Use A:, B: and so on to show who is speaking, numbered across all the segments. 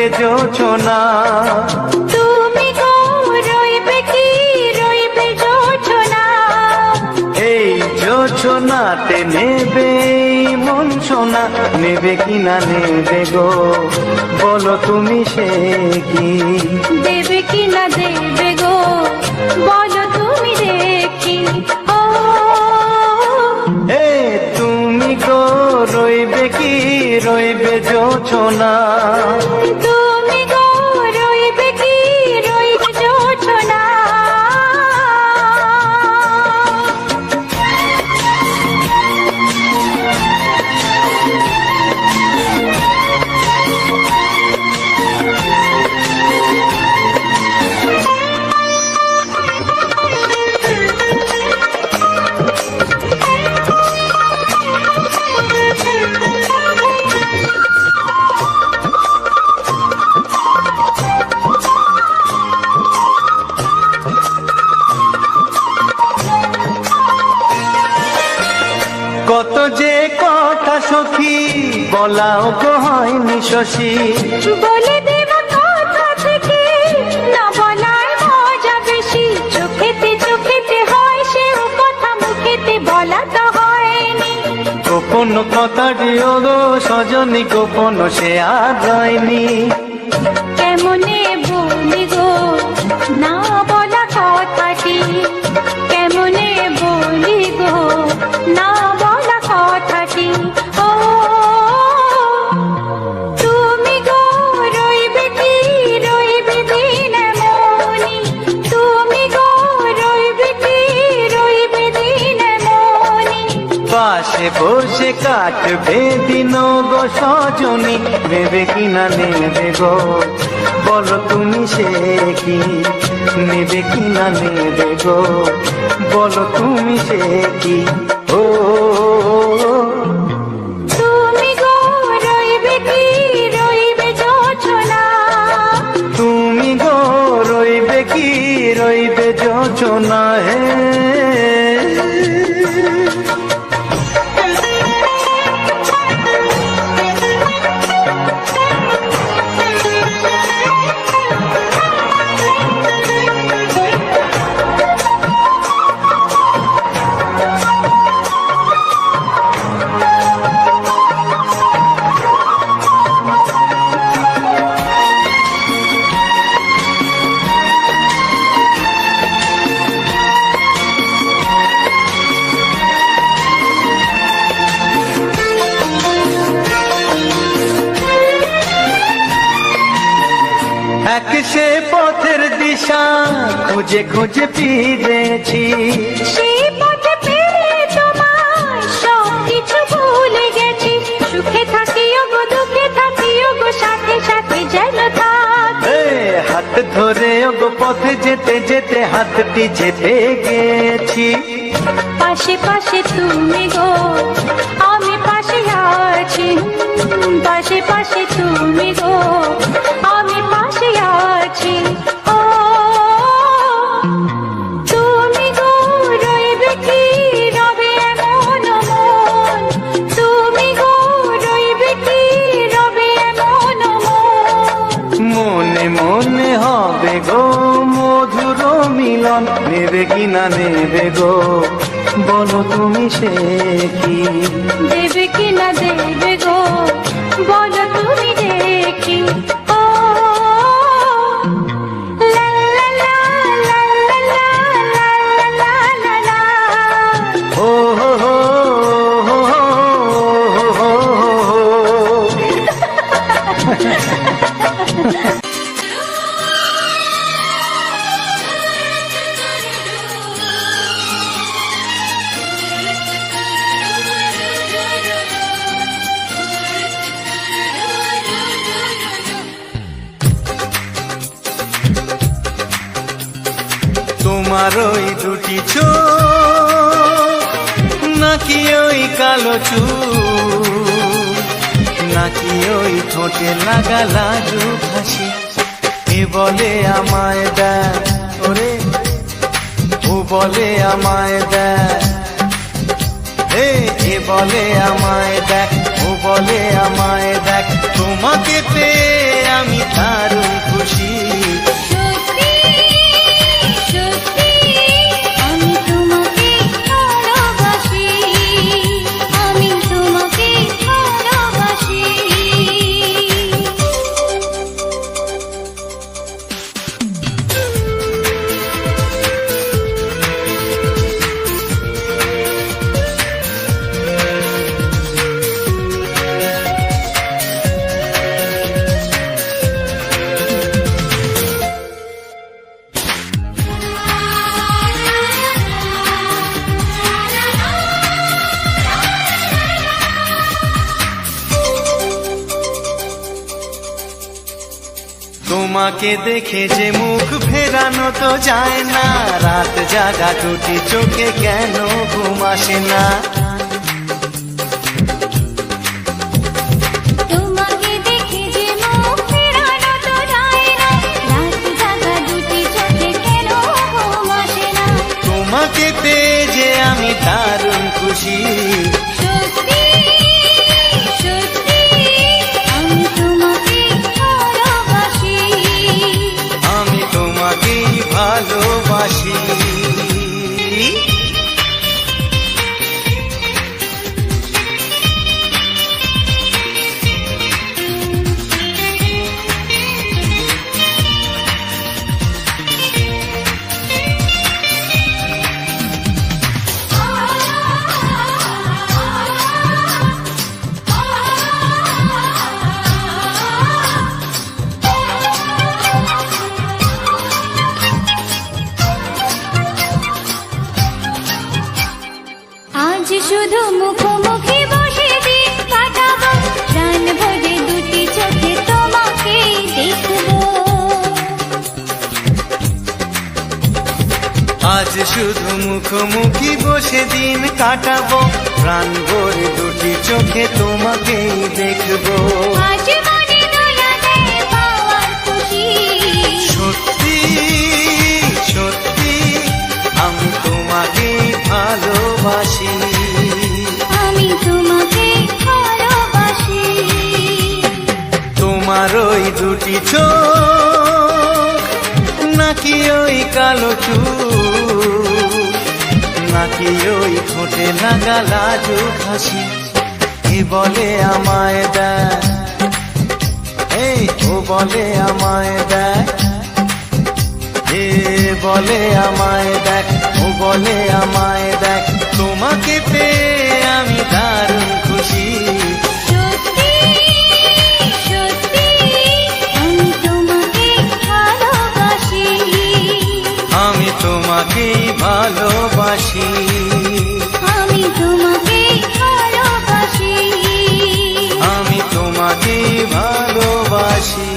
A: রাতে জোছনা।
B: তুমি গো রইবে কি রইবে জোছনা,
A: এই জোছনাতে নেবে মন সোনা, নেবে কিনা নেবে গো বলো তুমি সে কি।
B: দেবে কি না দেবে গো বলো তুমি দেখি। ও
A: এ তুমি গো রইবে কি রইবে জোছনা।
B: তুমি গো রইবে কি রইবে জোছনা।
A: কত যে কথা সখী বলাও গো হয়নি শশী।
B: বলে দেব কথা থেকে না বলার মজা বেশি। চোখেতে হয় সেও কথা, মুখেতে বলা তো হয়নি।
A: গোপন কথা দিও গো সজনী, গোপন সে আর হয়নি।
B: কেমনে বলি গো না বলা কথাটি, কেমনে বলি গো না বলা কথাটি। ও তুমি গো রইবে কি রইবে দিন মনি, তুমি গো রইবে কি রইবে দিন মনি।
A: পাশে বসে কাটবে দিন গো সজনী, নেবে কিনা নেবে গো বলো তুমি সে কি। নেবে কিনা নেবে গো বলো তুমি সে কি। ও
B: তুমি গো রইবে কি রইবে জোছনা,
A: তুমি গো রইবে কি রইবে যোচনা। হে এক সে পথের দিশা খুঁজে খুঁজে ফিরেছি।
B: সেই পথে পেয়ে তোমার সব কিছু ভুলে গেছি। সুখে থাকিও গো দুঃখে থাকিও গো সাথে সাথে যেন থাক।
A: এ হাত ধরে গো পথে যেতে যেতে হাতটি চেপে গেছি।
B: পাশে পাশে তুমি গো আমি পাশে আছি, পাশে পাশে তুমি গো আমি পাশে আছি। ও তুমি গো রইবে কি রবে এমন মন, তুমি গো রইবে কি রবে এমন মন।
A: মনে মনে হবে গো মধুর মিলন, নেবে কিনা নেবে গো বলো তুমি সে কি।
B: দেবে কি না দেবে গো বলো তুমি দেখি। ও লা লা লা লা লা লা লা লা লা।
A: ও হো হো হো হো হো হো। তোমার ওই দুটি চোখ নাকি ওই কালো চুল, নাকি ওই ঠোঁটে লাগা লাজুক হাসি। এ বলে আমায় দেখ ওরে, ও বলে আমায় দেখ। এ বলে আমায় দেখ, ও বলে আমায় দেখ। তোমাকে পেয়ে আমি দারুণ খুশি।
B: সত্যি সত্যি আমি তোমাকে ভালোবাসি, আমি তোমাকে ভালোবাসি।
A: তোমাকে দেখে যে মুখ ফেরানো তো যায় না, রাত জাগা দুটি চোখে কেন ঘুম আসে না।
B: তোমাকে দেখে যে মুখ ফেরানো তো যায় না, রাত জাগা দুটি চোখে কেন ঘুম আসে না।
A: তোমাকে পেয়ে যে আমি দারুণ খুশি।
B: সত্যি সত্যি আমি তোমাকে ভালোবাসি,
A: আমি তোমাকেই ভালোবাসি।
B: আজ শুধু মুখোমুখি বসে দিন কাটাবো, প্রাণ ভরে দুটি চোখে তোমাকে দেখবো।
A: আজ শুধু মুখোমুখি বসে দিন কাটাবো, প্রাণ ভরে দুটি চোখে তোমাকেই দেখবো।
B: আজ মনে দোলা দেয় পাওয়ার খুশি।
A: সত্যি সত্যি আমি তোমাকেই ভালোবাসি।
B: আমি তোমাকে ভালোবাসি।
A: তোমার ওই দুটি চোখ, নাকি ওই কালো চুল, নাকি ওই ঠোঁটে লাগা লাজুক হাসি, এ বলে আমায় দেয়, এই ও বলে আমায় দেয়, এ বলে আমায় দেখ, ও বলে আমায় দেখ, তোমাকে পেয়ে আমি দারুণ খুশি।
B: সত্যি সত্যি আমি তোমাকে ভালোবাসি,
A: আমি তোমাকেই ভালোবাসি।
B: আমি তোমাকে ভালোবাসি।
A: আমি তোমাকেই ভালোবাসি।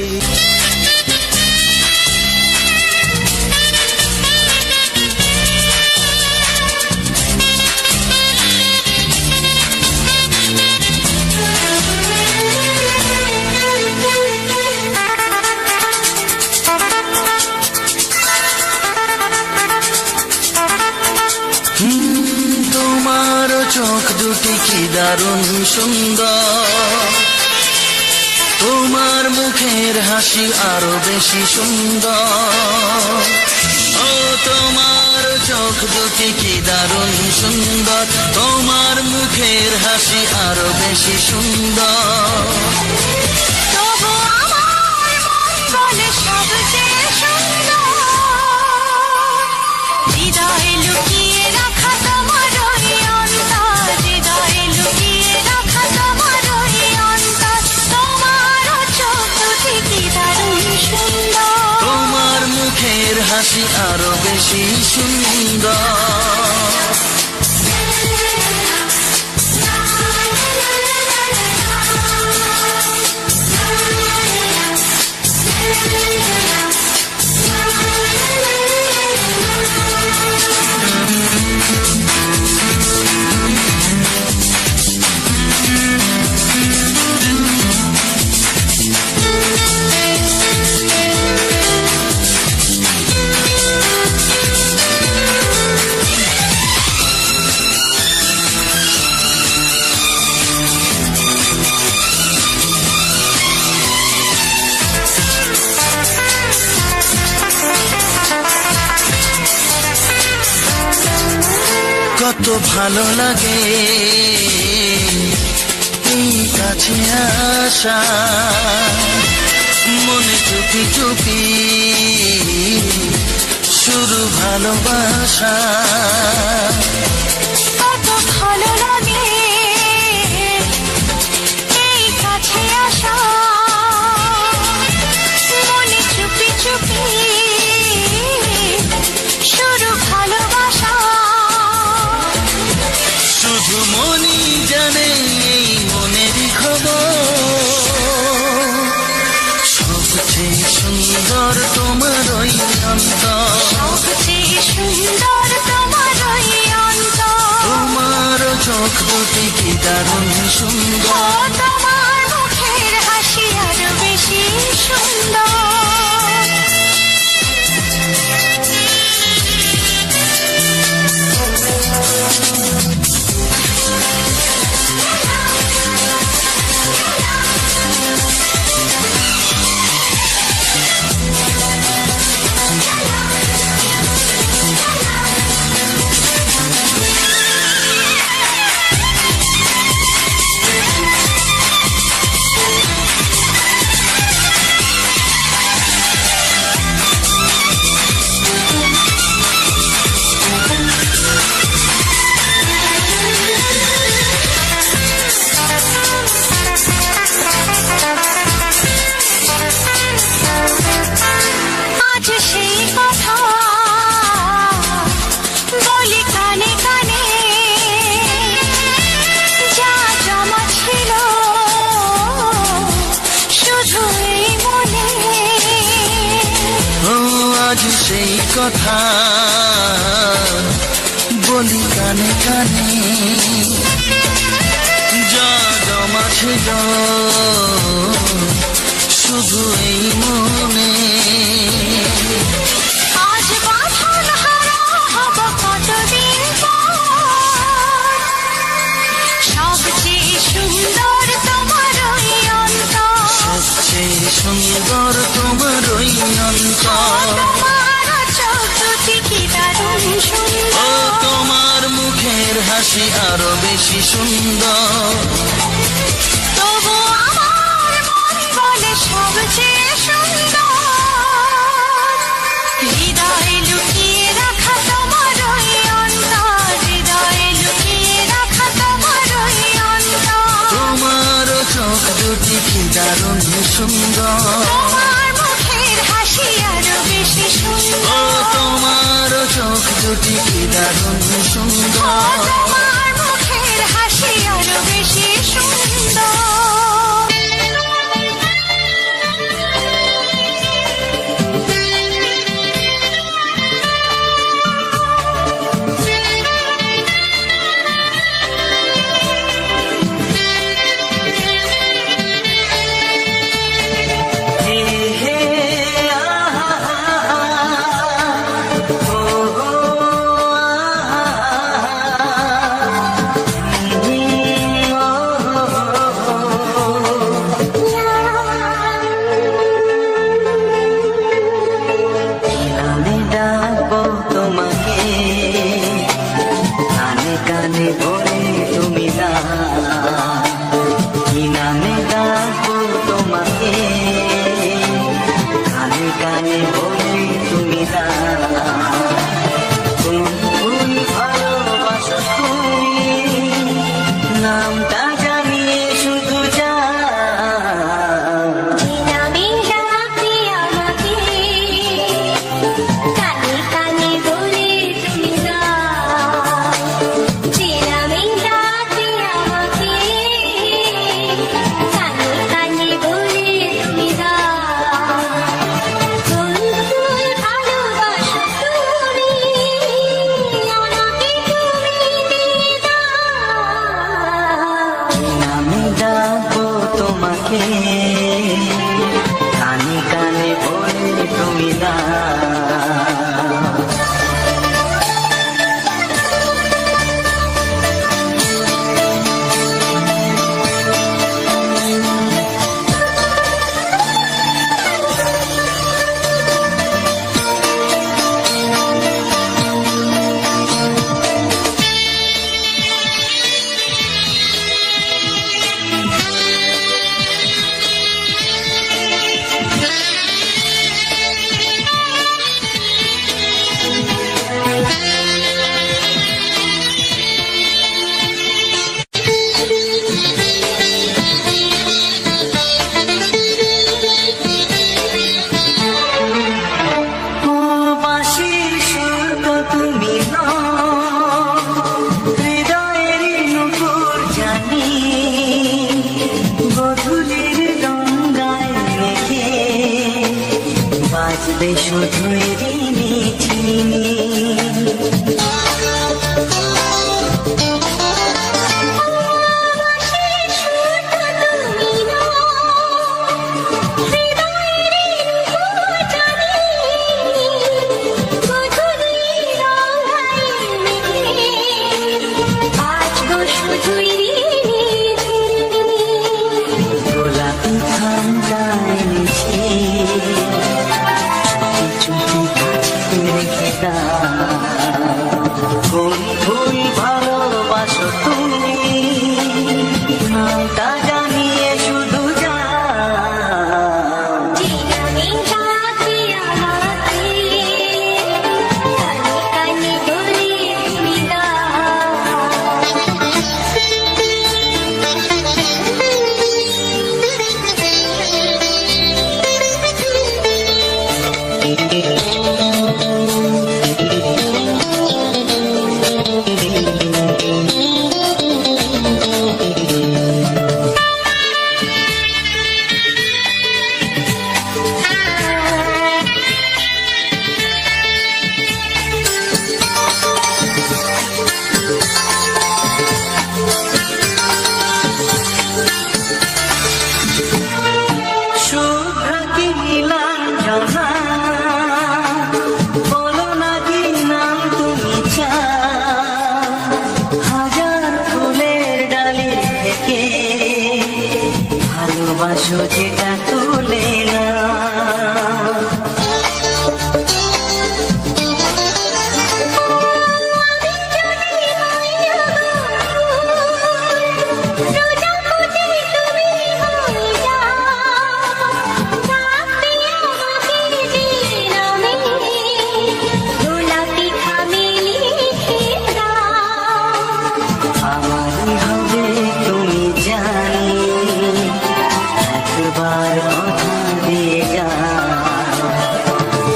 A: তোমার চোখ দুটি কি দারুণ সুন্দর, তোমার মুখের হাসি আরো বেশি সুন্দর। ও তোমার চোখ দুটি কি দারুণ সুন্দর, তোমার মুখের হাসি আরো বেশি সুন্দর।
B: তবু আমার মন বলে সবচেয়ে সুন্দর, হৃদয়ে লুকিয়ে রাখা তোমার ওই অন্তর, হৃদয়ে লুকিয়ে রাখা তোমার ওই অন্তর। তোমার চোখ দুটি কি দারুণ সুন্দর,
A: তোমার মুখের হাসি আরো বেশি সুন্দর।
C: কত ভালো লাগে এই কাছে আসা, মনে চুপি চুপি শুরু ভালোবাসা।
B: কত ভালো লাগে এই কাছে আসা, মনে চুপি চুপি শুরু ভালোবাসা।
C: শুধু মনই জানে এই মনেরই খবর, সবচেয়ে সুন্দর তোমার ওই অন্তর,
B: সবচেয়ে সুন্দর তোমার ওই অন্তর।
C: তোমার চোখ দুটি কি দারুণ
B: ও
C: সুন্দর,
B: তোমার মুখের হাসি আরো বেশি সুন্দর। আজ সেই কথা বলি কানে কানে, যা জমা ছিল শুধু এই মনে।
C: ও আজ সেই কথা বলি কানে কানে, যা জমা ছিল শুধু এই মনে।
B: আজ বাঁধন হারা হব কতদিন পর, সবচেয়ে সুন্দর তোমার ওই অন্তর।
C: সবচেয়ে সুন্দর তোমার ওই অন্তর,
B: তোমার চোখ দুটি কি দারুণ
C: ও
B: সুন্দর।
C: তোমার মুখের হাসি আরো বেশি সুন্দর।
B: তবু আমার মন বলে সবচেয়ে সুন্দর, হৃদয়ে লুকিয়ে রাখা তোমার ওই অন্তর, হৃদয়ে লুকিয়ে রাখা তোমার ওই অন্তর।
C: তোমার চোখ দুটি কি দারুণ সুন্দর,
B: তোমার মুখের হাসি আরো বেশি
C: ও
B: সুন্দর।
C: তোমার চোখ দুটি কি দারুণ
B: ও
C: সুন্দর।
B: তোমার মুখের হাসি আরো বেশি সুন্দর।
A: হে হে আহা ও আহা
D: সোজেটা তুলে না। আমারই হবে তুমি জানি, একবার কথা দিয়ে যাও।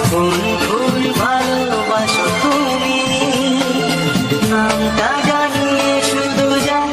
D: ফুল ফুল ভালোবাসো তুমি, নামটা জানিয়ে শুধু যাও।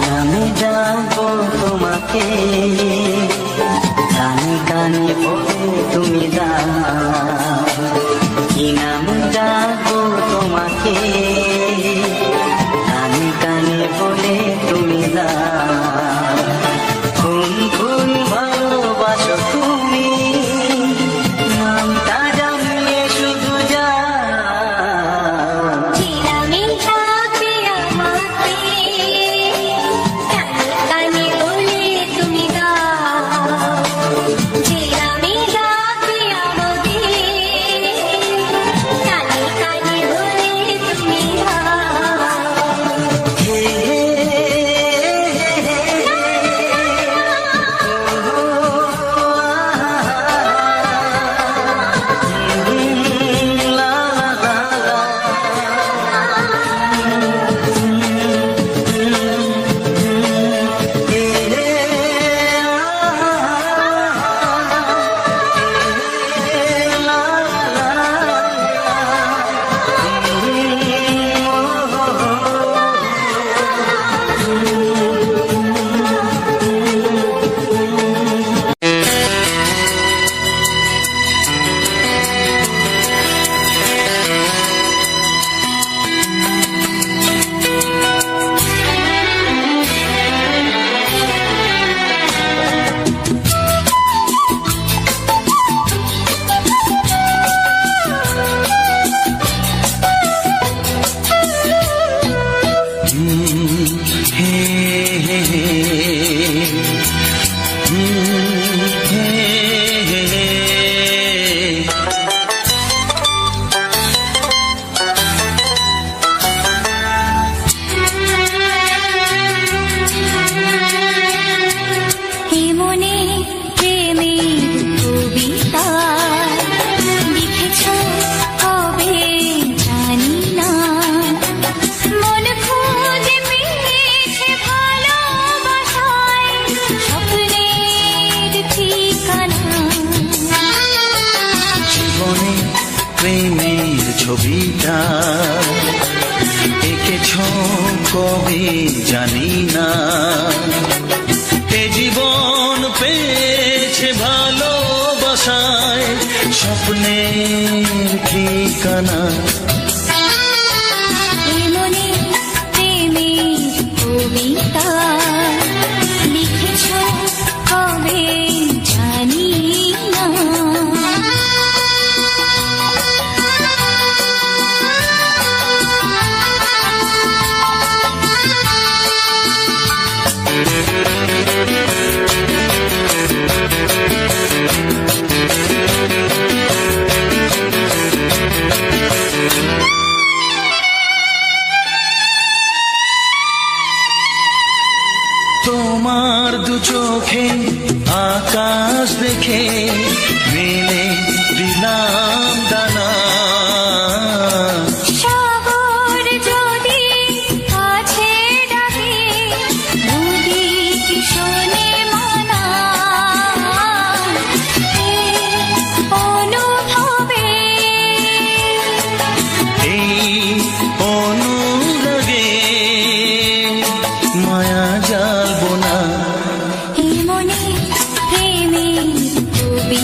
D: নামে ডাকবো তোমাকে, কানে কানে বলে তুমি দাও। কি নামে ডাকবো তোমাকে, কানে কানে বলে তুমি দাও। ফুল ফুল ভালোবাসো তুমি, নামটা জানিয়ে শুধু যাও।
C: প্রেমের ছবিটা এঁকেছ কবে জানি না। এ জীবন পেয়েছে ভালোবাসায় স্বপ্নের ঠিকানা।
B: লিখেছ কবে জানি না।
C: তোমার দু চোখে আকাশ দেখে মেলে দিলাম দানা।
B: সাগর যদি আছে ডাকে, নদী কি শোনে মানা? অনুভবে
C: এই অনুরাগে মায়া জালবো না।
B: মনে প্রেমের কবি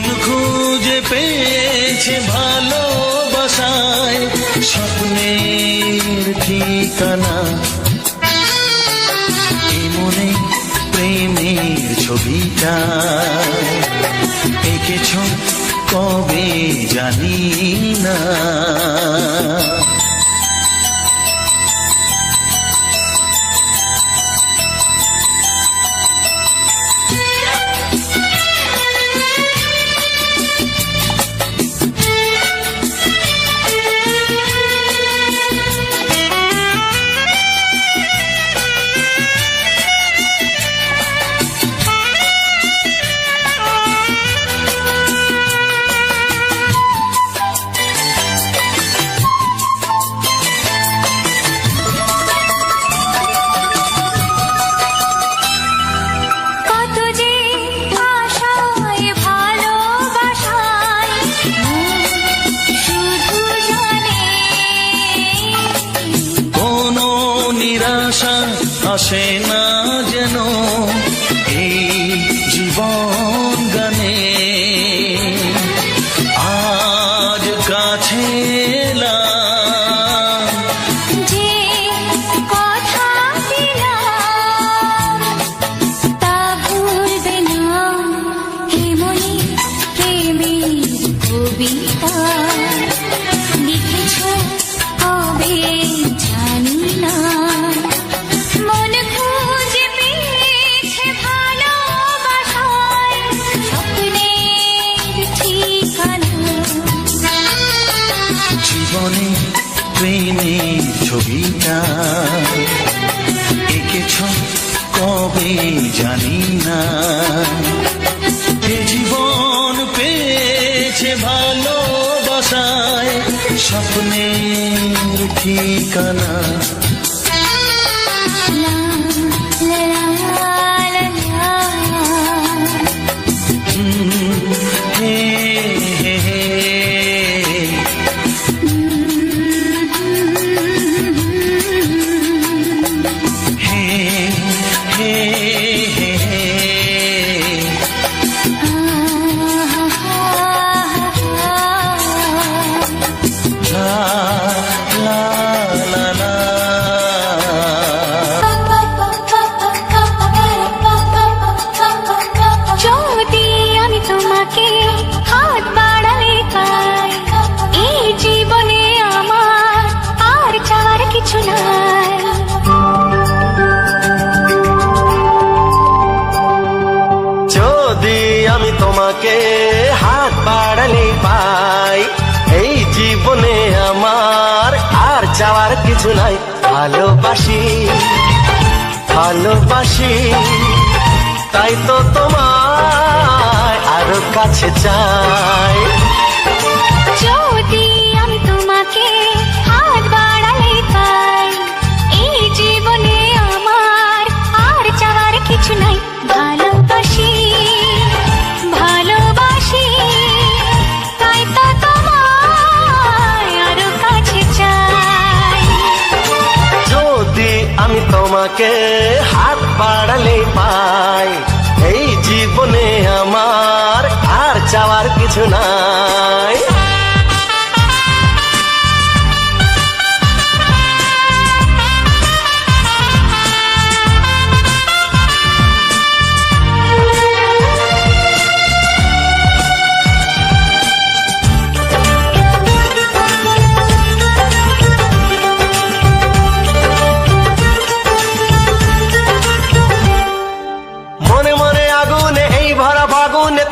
C: মন খুঁজে পেয়েছে ভালোবাসায় স্বপ্নের ঠিকানা, এই মনে প্রেমের ছবিটা এঁকেছ কবে জানি না। আসে না যেন এই জীবন গানে, আজ কাছে এলাম
B: যে কথা দিলাম তা ভুলবে না, হে মনে প্রেমের কবিতা লিখেছ কবে জানি না।
C: জীবনে প্রেমের ছবিটা এঁকেছ কবে জানি না, এ জীবন পেয়েছে ভালোবাসায় স্বপ্নের ঠিকানা।
A: তোমাকে হাত বাড়ালে পাই, এই জীবনে আমার আর চাওয়ার কিছু নাই। ভালোবাসি ভালোবাসি তাই তো তোমায় আরো কাছে চাই।
B: যদি আমি তোমাকে হাত বাড়ালে পাই, এই জীবনে আমার আর চাওয়ার কিছু নাই। ভালোবাসি ভালোবাসি তাই তো তোমায় আরো কাছে চাই।
A: যদি আমি তোমাকে হাত বাড়ালে পাই, এই জীবনে আমার আর চাওয়ার কিছু নাই।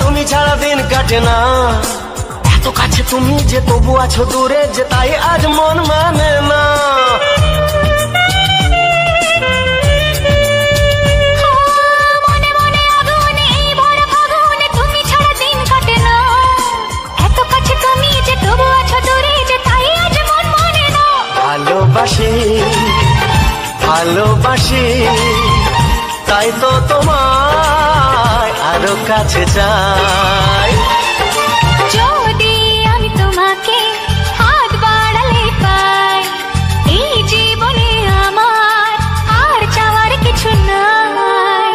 A: তুমি ছাড়া দিন কাটে না, এত কাছে তুমি যে তবু আছো দূরে, যে তাই আজ মন মানে না।
B: মনে মনে আগুনে এই ভরা ফাগুনে তুমি ছাড়া দিন কাটে না, এত কাছে তুমি যে তবু আছো দূরে, যে তাই আজ মন মানে না।
A: ভালোবাসি ভালোবাসি তাই তো তোমায় আরো কাছে চাই।
B: যদি আমি তোমাকে হাত বাড়ালে পাই, এই জীবনে আমার আর চাওয়ার কিছু নাই।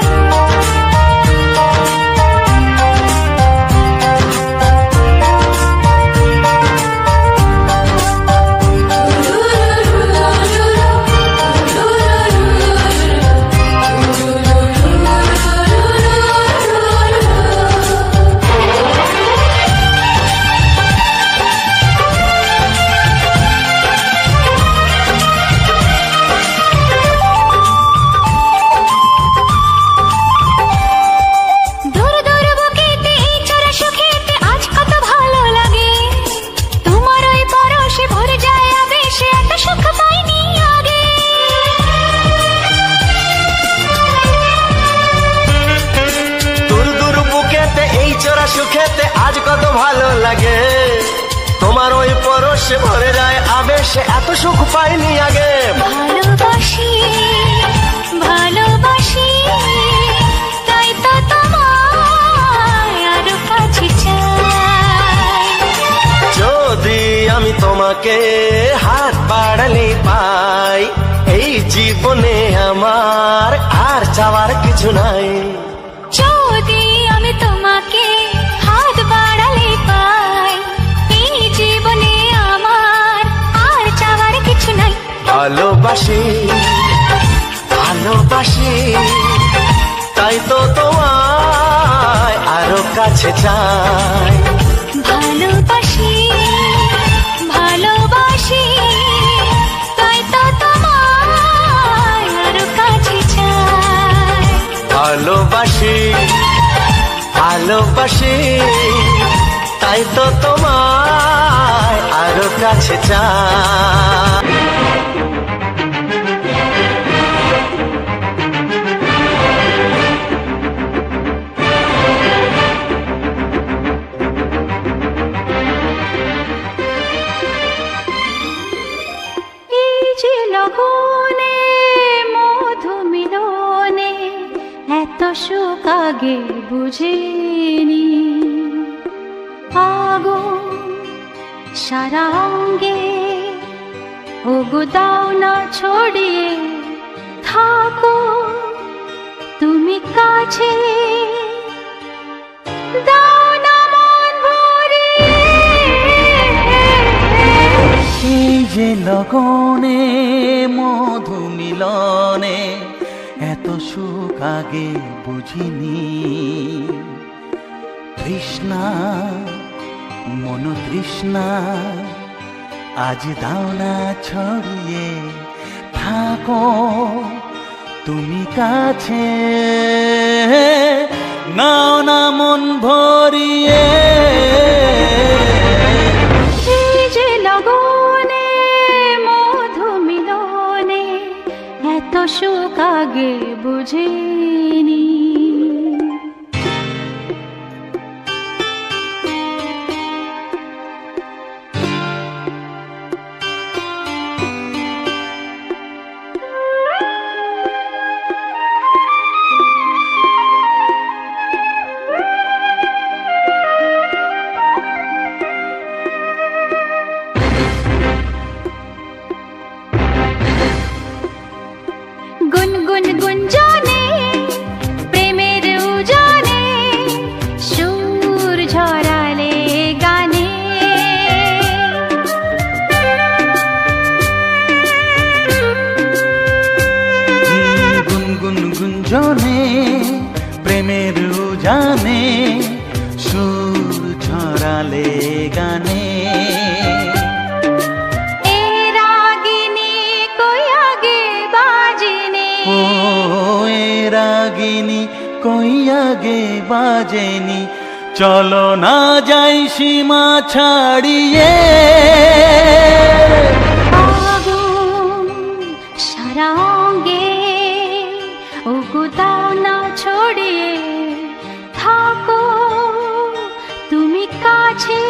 A: রসে ভরে যায় আবেশে, এত সুখ পাইনি আগে।
B: ভালোবাসি ভালোবাসি তাই তো তোমায় আরো কাছে চাই।
A: যদি আমি তোমাকে হাত বাড়ালে পাই, এই জীবনে আমার আর চাওয়ার কিছু নাই।
B: যদি আমি তোমাকে হাত বাড়ালে পাই, এই জীবনে আমার আর চাওয়ার কিছু নাই।
A: ভালোবাসি ভালোবাসি তাই তো তোমায় আরো কাছে চাই।
B: ভালোবাসি ভালোবাসি তাই তো তোমায় আরো কাছে চাই।
A: ভালোবাসি ভালোবাসি তাই তো তোমায় আরো কাছে চাই।
B: এই যে লগনে মধু মিলনে এত সুখ আগে বুঝিনি। আগুন সারা অঙ্গে ওগো দাও না ছড়িয়ে থাকো তুমি কাছে, দাও না মন ভরিয়ে।
C: এই যে লগনে মধু মিলনে এত সুখ আগে বুঝিনি। তৃষ্ণা মন তৃষ্ণা আজ দাও না ছড়িয়ে থাকো তুমি কাছে, নাও না মন ভরিয়ে।
B: এই যে লগনে মধু মিলনে এত সুখ আগে বুঝিনি। গুনগুন গুঞ্জনে প্রেমের উজানে সুর ঝরালে গানে।
C: গুনগুন গুঞ্জনে প্রেমের উজানে সুর ছড়ালে গানে।
B: এ রাগিনী কই আগে বাজেনি।
C: ও এ রাগিনী কই আগে বাজেনি, চলো না যাই সীমা ছাড়িয়ে।
B: আগুন সারা অঙ্গে ওগো দাও না ছড়িয়ে থাকো তুমি কাছে,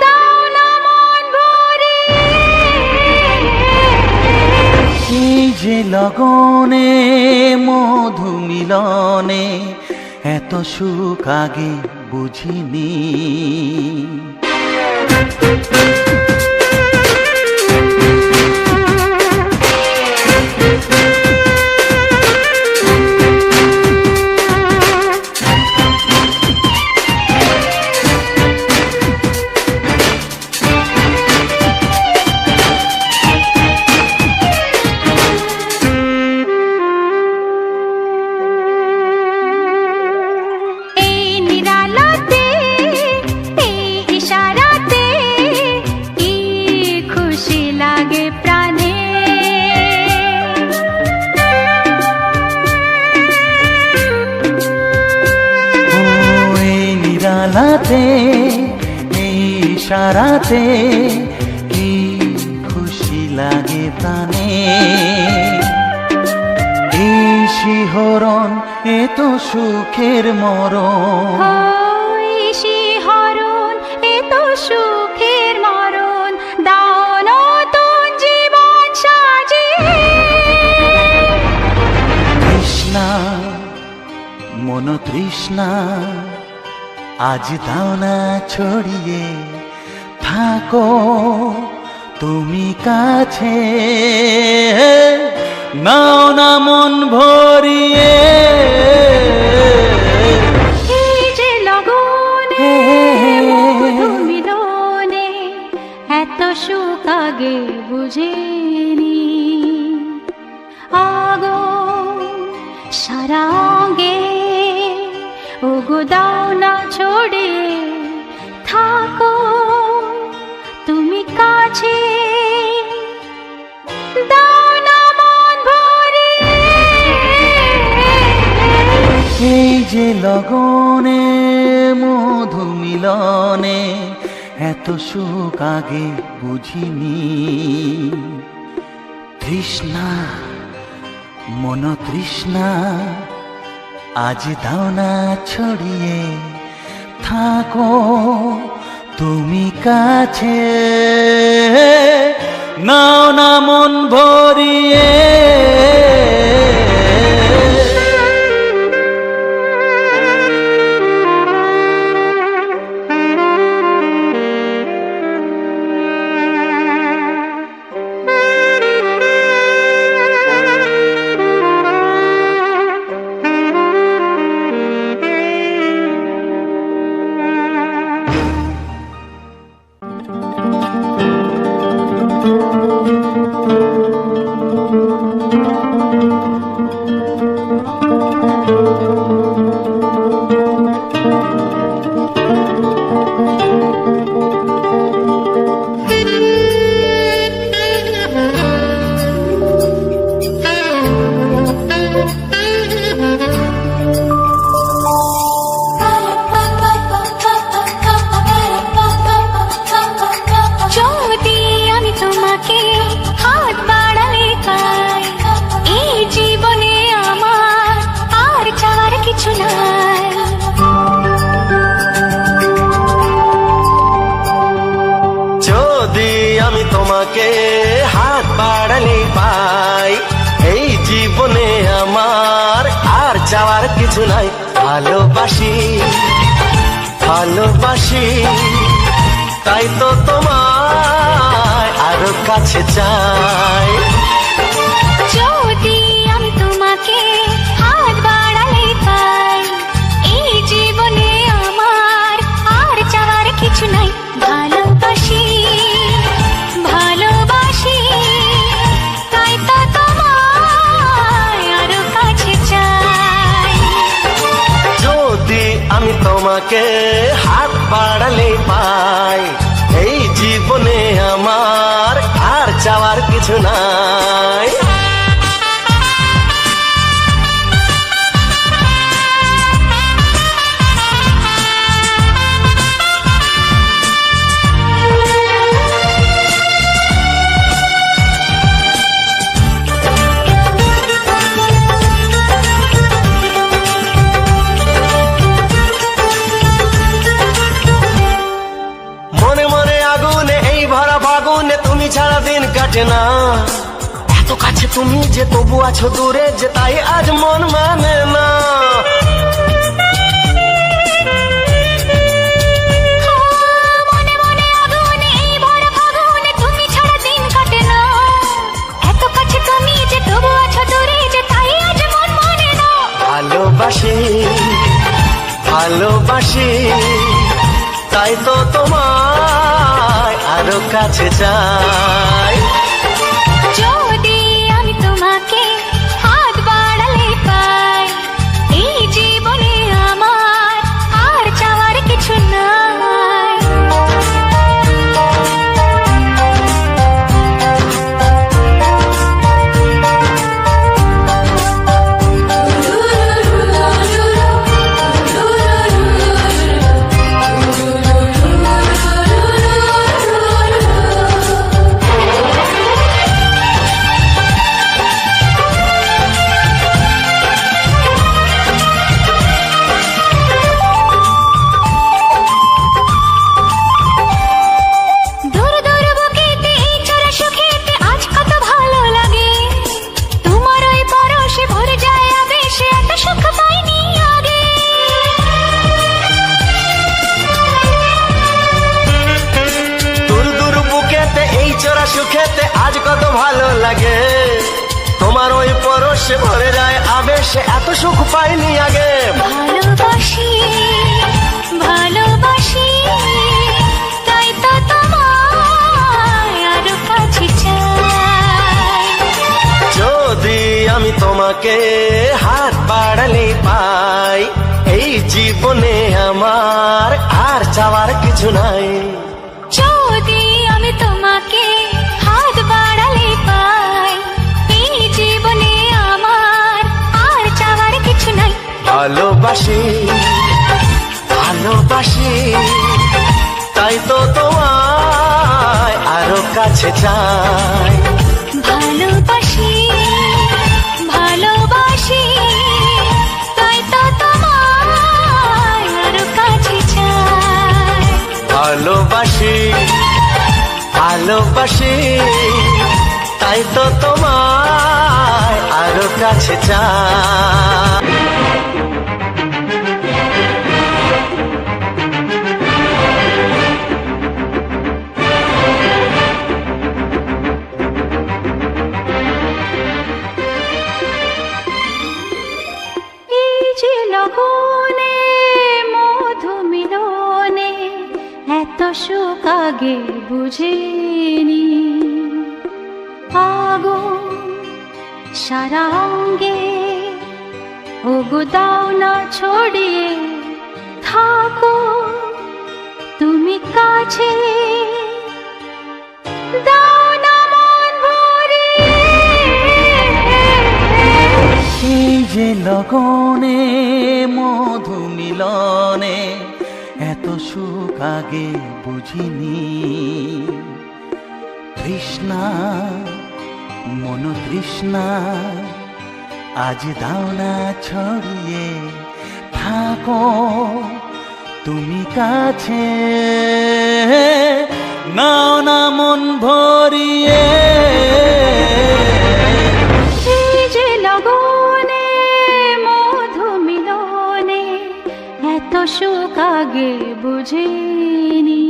B: দাও না মন ভরিয়ে।
C: এই যে লগনে মধু মিলনে এত সুখ আগে বুঝিনি।
B: এই নিরালাতে এই ইশারাতে কি খুশি লাগে প্রাণে।
C: ও এই নিরালাতে এই ইশারাতে কি খুশি লাগে প্রাণে। এই শিহরণ এ তো সুখের মরণ।
B: ওই শিহরণ এ তো সুখের
A: মন তৃষ্ণা আজ দাও না ছড়িয়ে, থাকো তুমি কাছে, নাও না মন ভরিয়ে।
B: এই যে লগনে মধু মিলনে এত সুখ আগে বুঝিনি, আগুন সারা অঙ্গে ওগো দাও না ছড়িয়ে, থাকো তুমি কাছে, দাও না মন ভরিয়ে।
A: এই যে লগনে মধু মিলনে এত সুখ আগে বুঝিনি, তৃষ্ণা মন তৃষ্ণা আজ দাও না ছড়িয়ে, থাকো তুমি কাছে, নাও না মন ভরিয়ে।
B: যদি আমি তোমাকে হাত বাড়ালে পাই, এই জীবনে আমার আর চাওয়ার কিছু নাই।
E: যদি আমি তোমাকে হাত বাড়ালে পাই, এই জীবনে আমার আর চাওয়ার কিছু নাই। ভালোবাসি ভালোবাসি তাই তো তোমায় আরো কাছে চাই।
B: যদি আমি তোমাকে হাত বাড়ালে পাই, এই জীবনে আমার আর চাওয়ার কিছু নাই। ভালোবাসি ভালোবাসি তাই তো তোমায় আরো কাছে চাই।
E: যদি আমি তোমাকে হাত বাড়ালে পাই, এই জীবনে আমার আর চাওয়ার কিছু নাই। মনে মনে আগুনে এই ভরা ফাগুনে তুমি ছাড়া দিন কাটে না, এত কাছে তুমি যে তবু আছো দূরে যে তাই আজ মন মানে না।
B: মনে মনে আগুনে এই ভরা ফাগুনে তুমি ছাড়া দিন কাটে না, এত কাছে তুমি যে তবু আছো দূরে যে তাই আজ মন মানে না।
E: ভালোবাসি ভালোবাসি তাই তো তোমায় আরো কাছে চাই।
B: যদি আমি তোমাকে হাত বাড়ালে পাই, এই জীবনে আমার আর চাওয়ার কিছু নাই।
E: তোমার ওই পরশে ভরে যায় আবেশে, এত সুখ পাইনি আগে।
B: ভালোবাসি ভালোবাসি তাই তো তোমায় আরো কাছে চাই।
E: যদি আমি তোমাকে হাত বাড়ালে পাই, এই জীবনে আমার আর চাওয়ার কিছু নাই।
B: যদি আমি তোমাকে হাত বাড়ালে পাই, এই জীবনে আমার আর চাওয়ার কিছু নাই।
E: ভালোবাসি ভালোবাসি তাই তো তোমায় আরো কাছে চাই।
B: ভালোবাসি ভালোবাসি তাই তো তোমায় আরো কাছে চাই।
E: ভালোবাসি ভালোবাসি তাই তো তোমায় আরো কাছে চাই।
B: এই যে লগনে মধু মিলনে এত সুখ আগে বুঝিনি। আগুন সারা অঙ্গে ওগো দাও না ছড়িয়ে থাকো তুমি কাছে, দাও না মন ভরিয়ে।
C: এই যে লগনে মধু মিলনে এত সুখ আগে বুঝিনি। তৃষ্ণা মন তৃষ্ণা আজ দাও না ছড়িয়ে থাকো তুমি কাছে, নাও না মন ভরিয়ে।
B: এই যে লগনে মধু মিলনে এত সুখ আগে বুঝিনি।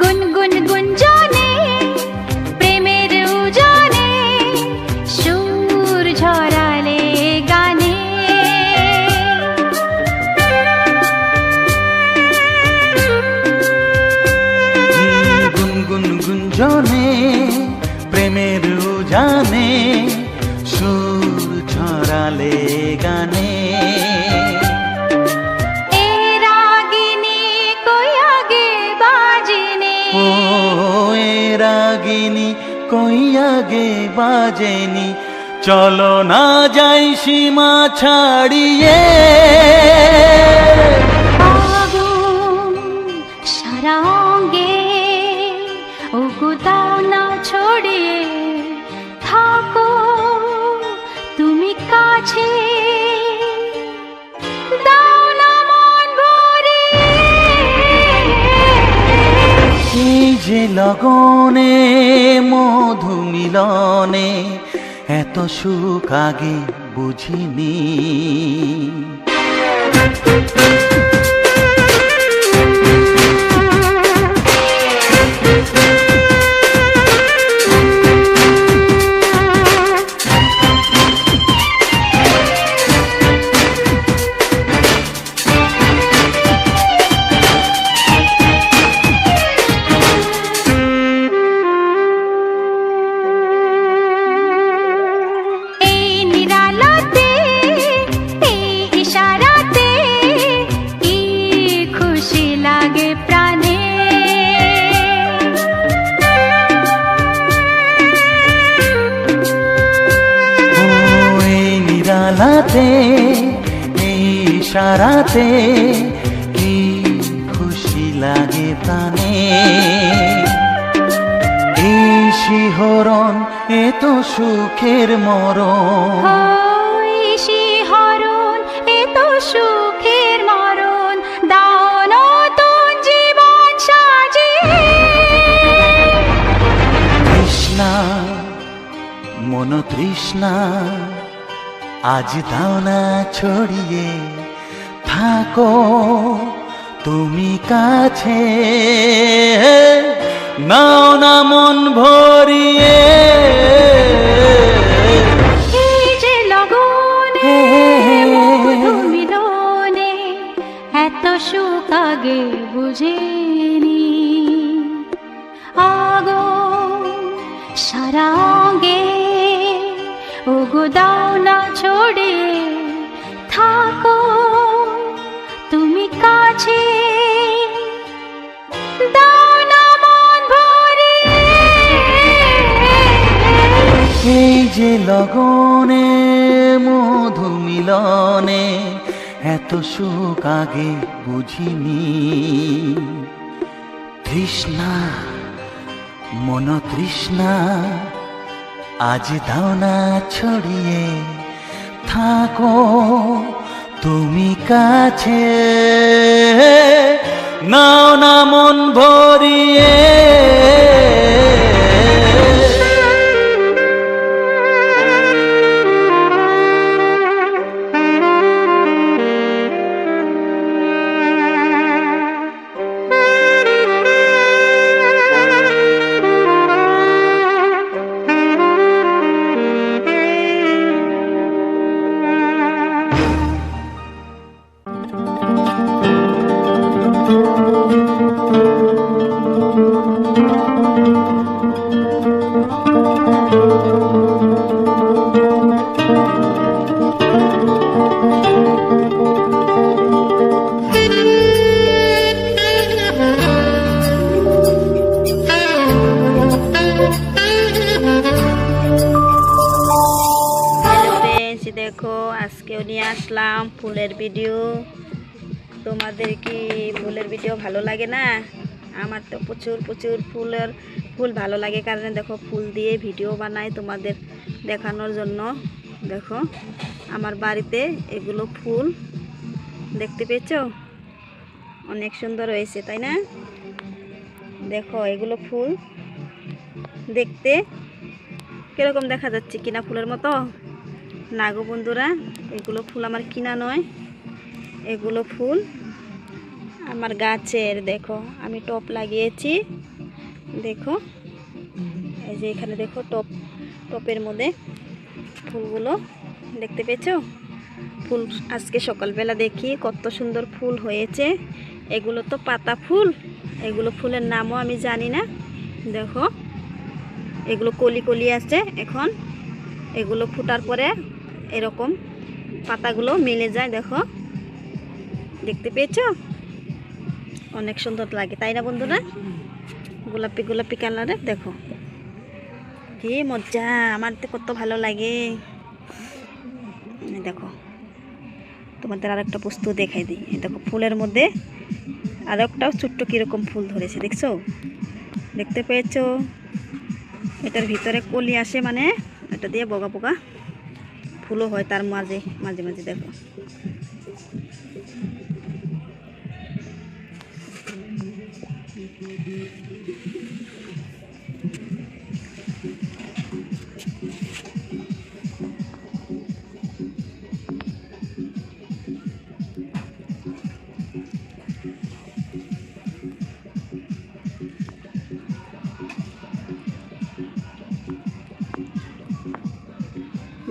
B: গুনগুন গুঞ্জনে প্রেমের উজানে সুর ঝরালে গানে।
C: গুনগুন গুঞ্জনে প্রেমের উজানে সুর ছড়ালে গানে।
B: এ রাগিনী কই আগে বাজেনি,
C: ও এ রাগিনী কই আগে বাজেনি, চলো না যাই সীমা ছাড়িয়ে।
B: আগুন সারা অঙ্গে ওগো দাও না ছড়িয়ে থাকো তুমি কাছে, দাও না মন ভরিয়ে।
C: এই যে লগনে মধু মিলনে এত সুখ আগে বুঝিনি।
B: এই নিরালাতে এই ইশারাতে কি খুশি লাগে প্রাণে।
C: ও এই নিরালাতে এই ইশারাতে কি খুশি লাগে প্রাণে। এই শিহরণ এত সুখের মরণ,
B: ওই শিহরণ এ তো
A: তৃষ্ণা আজ দাও না ছড়িয়ে, থাকো তুমি কাছে, নাও না মন ভরিয়ে।
B: এই যে লগনে মধু মিলনে এত সুখ আগে বুঝিনি, আগো সারাঙ্গে ওগো দাও না ছড়িয়ে, থাকো তুমি কাছে, দাও না মন ভরিয়ে।
A: এই যে লগনে মধু মিলনে এত সুখ আগে বুঝিনি, তৃষ্ণা মন তৃষ্ণা আজ দাও না ছড়িয়ে, থাকো তুমি কাছে, নাও না মন ভরিয়ে।
F: দেখো আজকেও নিয়ে আসলাম ফুলের ভিডিও। তোমাদের কি ফুলের ভিডিও ভালো লাগে না? আমার তো প্রচুর প্রচুর ফুল ভালো লাগে, কারণ দেখো ফুল দিয়ে ভিডিও বানাই তোমাদের দেখানোর জন্য। দেখো আমার বাড়িতে এগুলো ফুল দেখতে পেয়েছো, অনেক সুন্দর হয়েছে তাই না? দেখো এগুলো ফুল দেখতে কিরকম দেখা যাচ্ছে, কিনা ফুলের মতো না গো বন্ধুরা? এগুলো ফুল আমার কিনা নয়, এগুলো ফুল আমার গাছের। দেখো আমি টপ লাগিয়েছি, দেখো এই যে এখানে দেখো টপের মধ্যে ফুলগুলো দেখতে পেয়েছো। ফুল আজকে সকালবেলা দেখি কত সুন্দর ফুল হয়েছে। এগুলো তো পাতা ফুল, এগুলো ফুলের নামও আমি জানি না। দেখো এগুলো কলি কলি আছে এখন, এগুলো ফুটার পরে এরকম পাতাগুলো মিলে যায়। দেখো দেখতে পেয়েছো, অনেক সুন্দর লাগে তাই না বন্ধুরা? গোলাপি গোলাপি কালারের, দেখো কি মজা, আমার তো কত ভালো লাগে। দেখো তোমাদের আর একটা বস্তু দেখাই দিই। দেখো ফুলের মধ্যে আর একটাও ছোট্ট কীরকম ফুল ধরেছে, দেখছো? দেখতে পেয়েছো? এটার ভিতরে কলি আসে, মানে এটা দিয়ে বগা বগা ফুলও হয় তার মাঝে মাঝে মাঝে। দেখো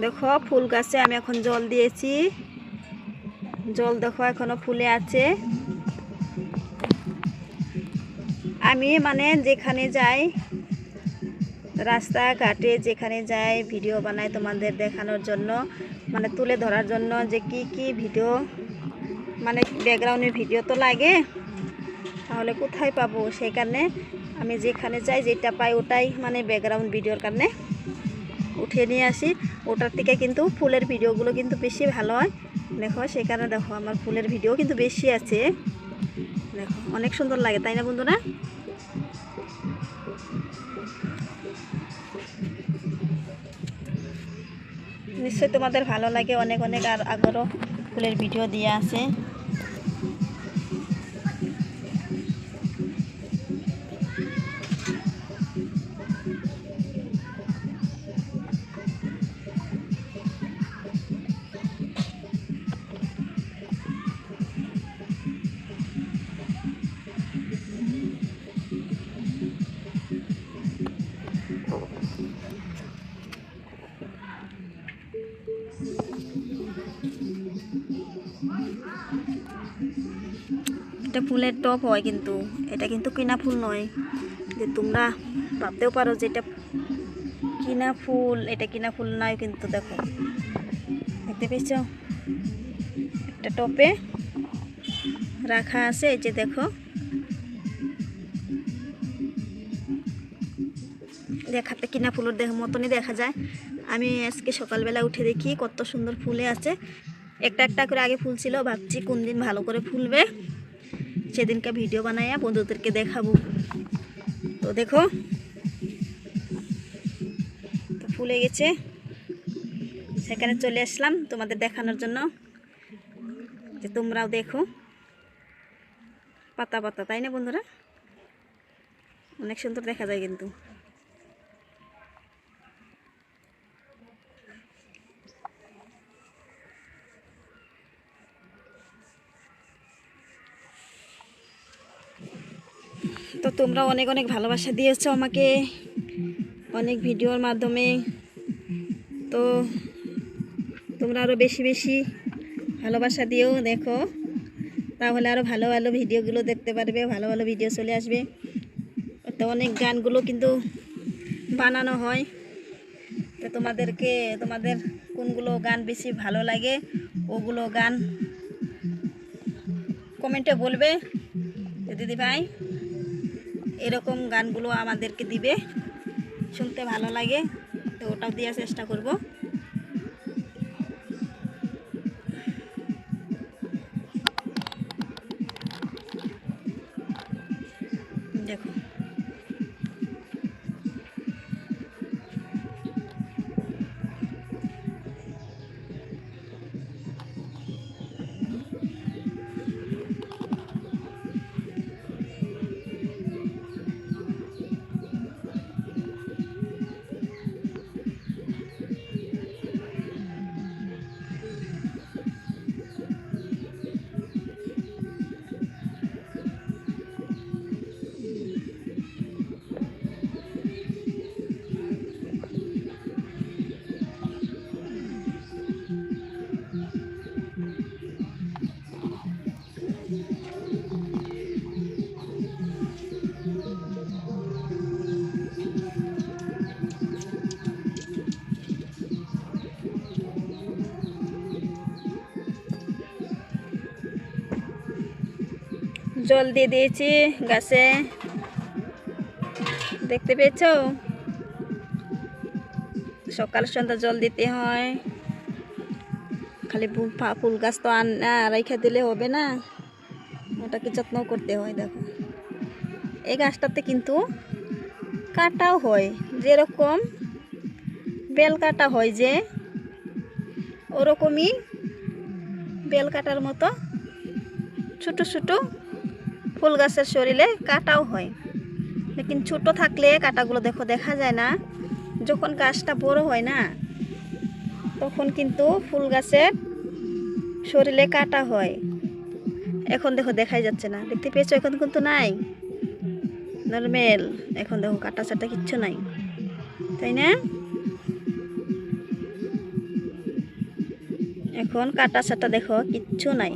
F: দেখো ফুল গাছে আমি এখন জল দিয়েছি, জল দেখো এখনো ফুলে আছে। আমি মানে যেখানে যাই, রাস্তাঘাটে যেখানে যাই ভিডিও বানাই তোমাদের দেখানোর জন্য, মানে তুলে ধরার জন্য যে কি কি ভিডিও, মানে ব্যাকগ্রাউন্ডের ভিডিও তো লাগে, তাহলে কোথায় পাবো? সেই কারণে আমি যেখানে যাই যেটা পাই ওটাই মানে ব্যাকগ্রাউন্ড ভিডিওর কারণে উঠিয়ে নিয়ে আসি। ওটার থেকে কিন্তু ফুলের ভিডিওগুলো কিন্তু বেশি ভালো হয়। দেখো সেই কারণে দেখো আমার ফুলের ভিডিও কিন্তু বেশি আছে। দেখো অনেক সুন্দর লাগে তাই না বন্ধুরা? নিশ্চয়ই তোমাদের ভালো লাগে। অনেক অনেক আর আরও ফুলের ভিডিও দিয়ে আছে। এটা ফুলের টপ হয়, কিন্তু এটা কিন্তু কিনা ফুল নয়, যে তোমরা ভাবতেও পারো যে এটা কিনা ফুল। এটা কিনা ফুল নয় কিন্তু। দেখো, দেখতে পেয়েছ, একটা টপে রাখা আছে। এই যে দেখো, দেখাতে কিনা ফুলের মতনই দেখা যায়। আমি আজকে সকালবেলা উঠে দেখি কত সুন্দর ফুলে আছে। একটা একটা করে আগে ফুল ছিল, ভাবছি কোন দিন ভালো করে ফুলবে, সেদিনকে ভিডিও বানাইয়া বন্ধুদেরকে দেখাবো। তো দেখো, তো ফুলে গেছে, সেখানে চলে আসলাম তোমাদের দেখানোর জন্য, যে তোমরাও দেখো। পাতা পাতা, তাই না বন্ধুরা? অনেক সুন্দর দেখা যায় কিন্তু। তো তোমরা অনেক অনেক ভালোবাসা দিয়েছো আমাকে অনেক ভিডিওর মাধ্যমে। তো তোমরা আরও বেশি বেশি ভালোবাসা দিও, দেখো, তাহলে আরও ভালো ভালো ভিডিওগুলো দেখতে পারবে, ভালো ভালো ভিডিও চলে আসবে। তো অনেক গানগুলো কিন্তু বানানো হয়। তো তোমাদের কোনগুলো গান বেশি ভালো লাগে ওগুলো গান কমেন্টে বলবে। দিদি ভাই, এরকম গানগুলো আমাদেরকে দিবে, শুনতে ভালো লাগে, তো ওটাও দেওয়ার চেষ্টা করব। দেখো, জল দিয়ে দিয়েছি গাছে, দেখতে পেয়েছো? সকাল সন্ধ্যা জল দিতে হয়। খালি ফুল গাছ তো রেখে দিলে হবে না, ওটাকে যত্ন করতে হয়। দেখো, এই গাছটাতে কিন্তু কাটাও হয়, যেরকম বেল কাটা হয়, যে ওরকমই বেল কাটার মতো ছোট ছোট ফুল গাছের শরীরে কাটাও হয়। লেকিন ছোট থাকলে কাটাগুলো দেখো দেখা যায় না, যখন গাছটা বড় হয় না তখন কিন্তু ফুল গাছের শরীরে কাটা হয়। এখন দেখো দেখাই যাচ্ছে না, দেখতে পেয়েছো? এখন কিন্তু নাই, নরমেল। এখন দেখো কাটা ছাটা কিচ্ছু নাই, তাই না? এখন কাটা ছাটা দেখো কিচ্ছু নাই।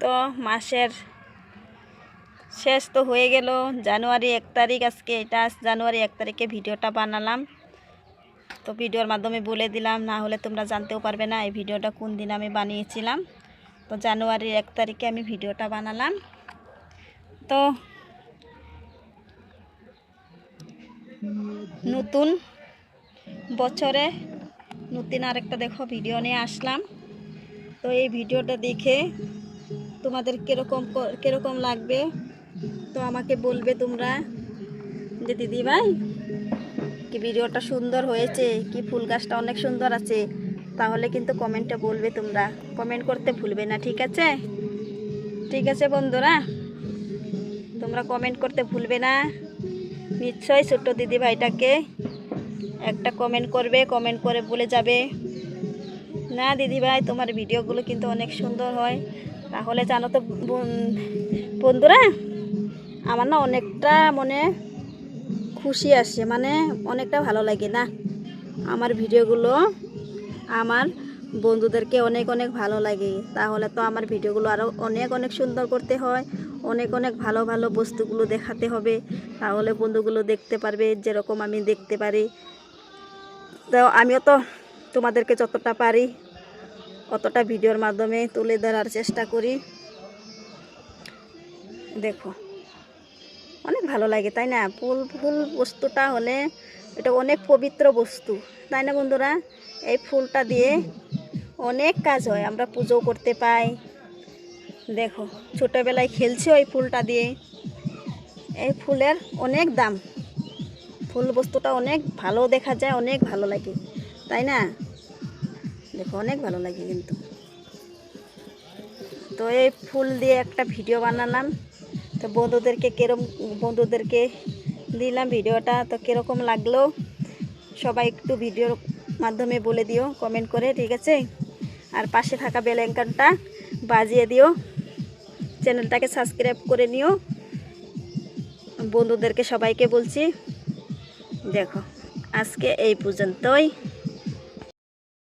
F: তো মাসের শেষ তো হয়ে গেল, জানুয়ারি 1 তারিখ আজকে। এটা জানুয়ারি 1 তারিখে ভিডিওটা বানালাম। তো ভিডিওর মাধ্যমে বলে দিলাম, না হলে তোমরা জানতেও পারবে না এই ভিডিওটা কোন দিন আমি বানিয়েছিলাম। তো জানুয়ারি 1 তারিখে আমি ভিডিওটা বানালাম। তো নতুন বছরে নতুন আরেকটা দেখো ভিডিও নিয়ে আসলাম। তো এই ভিডিওটা দেখে তোমাদের কিরকম লাগবে তো আমাকে বলবে তোমরা, যে দিদি ভাই কি ভিডিওটা সুন্দর হয়েছে, কি ফুল গাছটা অনেক সুন্দর আছে। তাহলে কিন্তু কমেন্টে বলবে, তোমরা কমেন্ট করতে ভুলবে না, ঠিক আছে? ঠিক আছে বন্ধুরা, তোমরা কমেন্ট করতে ভুলবে না। নিশ্চয়ই ছোট্ট দিদি ভাইটাকে একটা কমেন্ট করবে, কমেন্ট করে বলে যাবে না দিদি ভাই তোমার ভিডিওগুলো কিন্তু অনেক সুন্দর হয়। তাহলে জানো তো বন্ধুরা, আমার না অনেকটা মনে খুশি আসে, মানে অনেকটা ভালো লাগে না আমার ভিডিওগুলো আমার বন্ধুদেরকে অনেক অনেক ভালো লাগে। তাহলে তো আমার ভিডিওগুলো আরও অনেক অনেক সুন্দর করতে হয়, অনেক অনেক ভালো ভালো বস্তুগুলো দেখাতে হবে, তাহলে বন্ধুগুলো দেখতে পারবে যেরকম আমি দেখতে পারি। তো আমিও তো তোমাদেরকে যতটা পারি অতটা ভিডিওর মাধ্যমে তুলে ধরার চেষ্টা করি। দেখো অনেক ভালো লাগে তাই না? ফুল ফুল বস্তুটা হলে এটা অনেক পবিত্র বস্তু তাই না বন্ধুরা? এই ফুলটা দিয়ে অনেক কাজ হয়, আমরা পুজো করতে পাই। দেখো ছোটোবেলায় খেলছি ওই ফুলটা দিয়ে। এই ফুলের অনেক দাম, ফুল বস্তুটা অনেক ভালো দেখা যায়, অনেক ভালো লাগে তাই না? দেখো অনেক ভালো লাগে কিন্তু। তো এই ফুল দিয়ে একটা ভিডিও বানালাম, তো বন্ধুদেরকে দিলাম ভিডিওটা। তো কীরকম লাগলো সবাই একটু ভিডিওর মাধ্যমে বলে দিও কমেন্ট করে, ঠিক আছে? আর পাশে থাকা বেল আইকনটা বাজিয়ে দিও, চ্যানেলটাকে সাবস্ক্রাইব করে নিও। বন্ধুদেরকে সবাইকে বলছি, দেখো আজকে এই পর্যন্তই।